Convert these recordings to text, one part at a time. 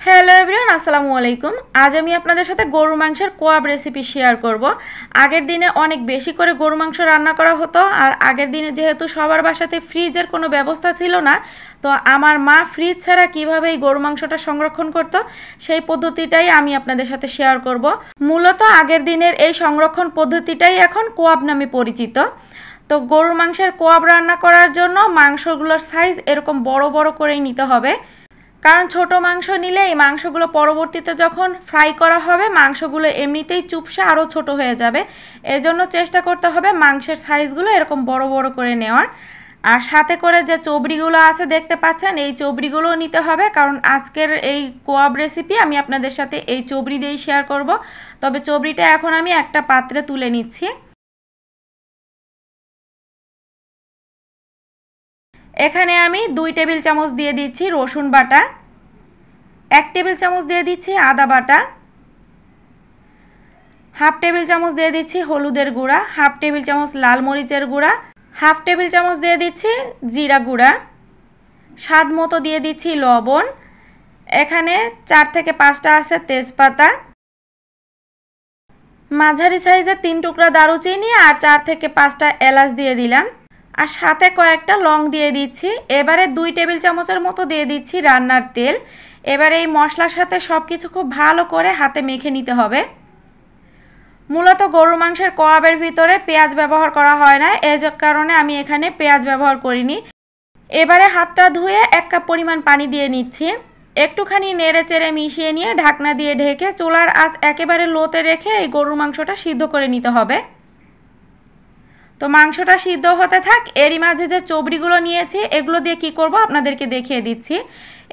Hello everyone, আসসালামু আলাইকুম। আজ আমি আপনাদের সাথে গরুর মাংসের কোয়াব রেসিপি শেয়ার করব। আগের দিনে অনেক বেশি করে গরু মাংস রান্না করা হতো, আর আগের দিনে যেহেতু সবার বাসাতে ফ্রিজের কোনো ব্যবস্থা ছিল না, তো আমার মা ফ্রিজ ছাড়া কীভাবে এই গরু মাংসটা সংরক্ষণ করত সেই পদ্ধতিটাই আমি আপনাদের সাথে শেয়ার করব। মূলত আগের দিনের এই সংরক্ষণ পদ্ধতিটাই এখন কোয়াব নামে পরিচিত। তো গরুর মাংসের কোয়াব রান্না করার জন্য মাংসগুলোর সাইজ এরকম বড় বড় করেই নিতে হবে, কারণ ছোট মাংস নিলে এই মাংসগুলো পরবর্তীতে যখন ফ্রাই করা হবে মাংসগুলো এমনিতেই চুপসে আরও ছোট হয়ে যাবে। এজন্য চেষ্টা করতে হবে মাংসের সাইজগুলো এরকম বড় বড় করে নেওয়ার। আর সাথে করে যে চবড়িগুলো আছে দেখতে পাচ্ছেন, এই চবড়িগুলোও নিতে হবে, কারণ আজকের এই কোয়াব রেসিপি আমি আপনাদের সাথে এই চবড়ি দিয়েই শেয়ার করব। তবে চবড়িটা এখন আমি একটা পাত্রে তুলে নিচ্ছি। এখানে আমি 2 টেবিল চামচ দিয়ে দিচ্ছি রসুন বাটা, 1 টেবিল চামচ দিয়ে দিচ্ছি আদা বাটা, হাফ টেবিল চামচ দিয়ে দিচ্ছি হলুদের গুঁড়া, হাফ টেবিল চামচ লাল মরিচের গুঁড়া, হাফ টেবিল চামচ দিয়ে দিচ্ছি জিরা গুঁড়া, স্বাদ মতো দিয়ে দিচ্ছি লবণ। এখানে 4 থেকে 5টা আছে তেজপাতা, মাঝারি সাইজের 3 টুকরা দারুচিনি আর 4 থেকে 5টা এলাচ দিয়ে দিলাম, আর সাথে কয়েকটা লং দিয়ে দিচ্ছি। এবারে 2 টেবিল চামচের মতো দিয়ে দিচ্ছি রান্নার তেল। এবারে এই মশলার সাথে সব কিছু খুব ভালো করে হাতে মেখে নিতে হবে। মূলত গরুর মাংসের কোয়াবের ভিতরে পেঁয়াজ ব্যবহার করা হয় না, এই কারণে আমি এখানে পেঁয়াজ ব্যবহার করিনি। এবারে হাতটা ধুয়ে 1 কাপ পরিমাণ পানি দিয়ে নিচ্ছি। একটুখানি নেড়ে চেড়ে মিশিয়ে নিয়ে ঢাকনা দিয়ে ঢেকে চুলার আঁচ একেবারে লোতে রেখে এই গরুর মাংসটা সিদ্ধ করে নিতে হবে। তো মাংসটা সিদ্ধ হতে থাক, এরই মাঝে যে চবড়িগুলো নিয়েছি এগুলো দিয়ে কি করব আপনাদেরকে দেখিয়ে দিচ্ছি।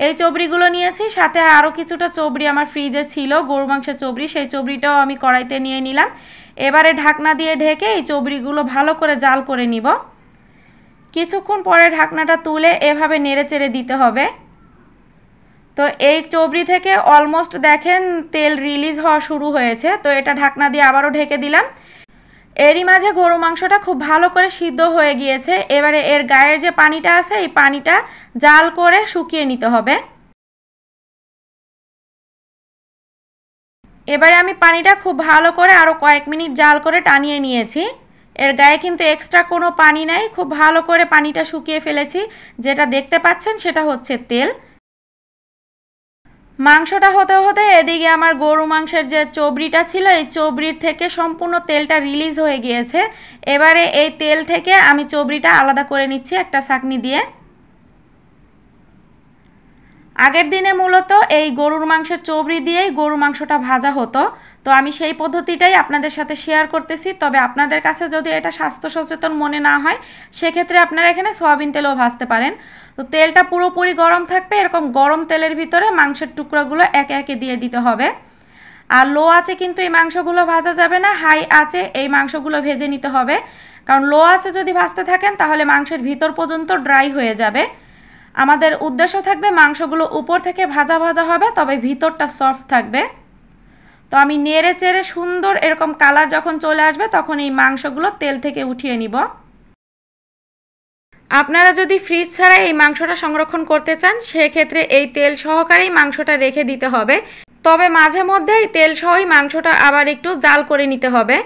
এই চবড়িগুলো নিয়েছি, সাথে আরও কিছুটা চবড়ি আমার ফ্রিজে ছিল গরু মাংসের চবড়ি, সেই চবড়িটাও আমি কড়াইতে নিয়ে নিলাম। এবারে ঢাকনা দিয়ে ঢেকে এই চবড়িগুলো ভালো করে জাল করে নিব। কিছুক্ষণ পরে ঢাকনাটা তুলে এভাবে নেড়ে চেড়ে দিতে হবে। তো এই চবড়ি থেকে অলমোস্ট দেখেন তেল রিলিজ হওয়া শুরু হয়েছে, তো এটা ঢাকনা দিয়ে আবারও ঢেকে দিলাম। এরই মাঝে গরু মাংসটা খুব ভালো করে সিদ্ধ হয়ে গিয়েছে। এবারে এর গায়ের যে পানিটা আছে এই পানিটা জাল করে শুকিয়ে নিতে হবে। এবারে আমি পানিটা খুব ভালো করে আরও কয়েক মিনিট জাল করে টানিয়ে নিয়েছি। এর গায়ে কিন্তু এক্সট্রা কোনো পানি নাই, খুব ভালো করে পানিটা শুকিয়ে ফেলেছি। যেটা দেখতে পাচ্ছেন সেটা হচ্ছে তেল। মাংসটা হতে হতে এদিকে আমার গরু মাংসের যে চবড়িটা ছিল এই চবড়ির থেকে সম্পূর্ণ তেলটা রিলিজ হয়ে গিয়েছে। এবারে এই তেল থেকে আমি চবড়িটা আলাদা করে নিচ্ছি একটা ছাঁকনি দিয়ে। আগের দিনে মূলত এই গরুর মাংসের চবড়ি দিয়েই গরুর মাংসটা ভাজা হতো, তো আমি সেই পদ্ধতিটাই আপনাদের সাথে শেয়ার করতেছি। তবে আপনাদের কাছে যদি এটা স্বাস্থ্য সচেতন মনে না হয় সেক্ষেত্রে আপনারা এখানে সয়াবিন তেলও ভাজতে পারেন। তো তেলটা পুরোপুরি গরম থাকবে, এরকম গরম তেলের ভিতরে মাংসের টুকরাগুলো একে একে দিয়ে দিতে হবে। আর লো আঁচে কিন্তু এই মাংসগুলো ভাজা যাবে না, হাই আঁচে এই মাংসগুলো ভেজে নিতে হবে। কারণ লো আঁচে যদি ভাজতে থাকেন তাহলে মাংসের ভিতর পর্যন্ত ড্রাই হয়ে যাবে। আমাদের উদ্দেশ্য থাকবে মাংসগুলো উপর থেকে ভাজা ভাজা হবে, তবে ভিতরটা সফট থাকবে। তো আমি নেড়ে চেড়ে সুন্দর এরকম কালার যখন চলে আসবে তখন এই মাংসগুলো তেল থেকে উঠিয়ে নিব। আপনারা যদি ফ্রিজ ছাড়া এই মাংসটা সংরক্ষণ করতে চান সেক্ষেত্রে এই তেল সহকারেই মাংসটা রেখে দিতে হবে। তবে মাঝে মধ্যে এই তেল সহই মাংসটা আবার একটু জাল করে নিতে হবে।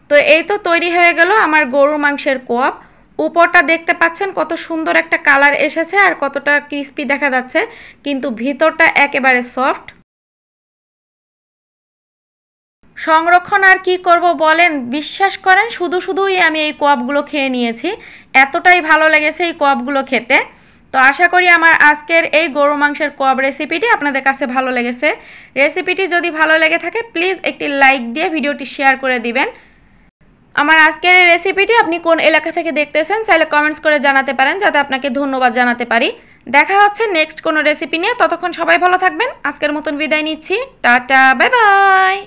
তো এই তো তৈরি হয়ে গেল আমার গরুর মাংসের কোয়াব। উপরটা দেখতে পাচ্ছেন কত সুন্দর একটা কালার এসেছে আর কতটা ক্রিস্পি দেখা যাচ্ছে, কিন্তু ভিতরটা একেবারে সফট। সংরক্ষণ আর কি করব বলেন, বিশ্বাস করেন শুধুই আমি এই কোয়াবগুলো খেয়ে নিয়েছি, এতটাই ভালো লেগেছে এই কোয়াবগুলো খেতে। তো আশা করি আমার আজকের এই গরু মাংসের কোয়াব রেসিপিটি আপনাদের কাছে ভালো লেগেছে। রেসিপিটি যদি ভালো লেগে থাকে প্লিজ একটি লাইক দিয়ে ভিডিওটি শেয়ার করে দিবেন। আমার আজকের এই রেসিপিটি আপনি কোন এলাকা থেকে দেখতেছেন চাইলে কমেন্টস করে জানাতে পারেন, যাতে আপনাকে ধন্যবাদ জানাতে পারি। দেখা হচ্ছে নেক্সট কোনো রেসিপি নিয়ে, ততক্ষণ সবাই ভালো থাকবেন। আজকের মতন বিদায় নিচ্ছি, টাটা, বাই বাই।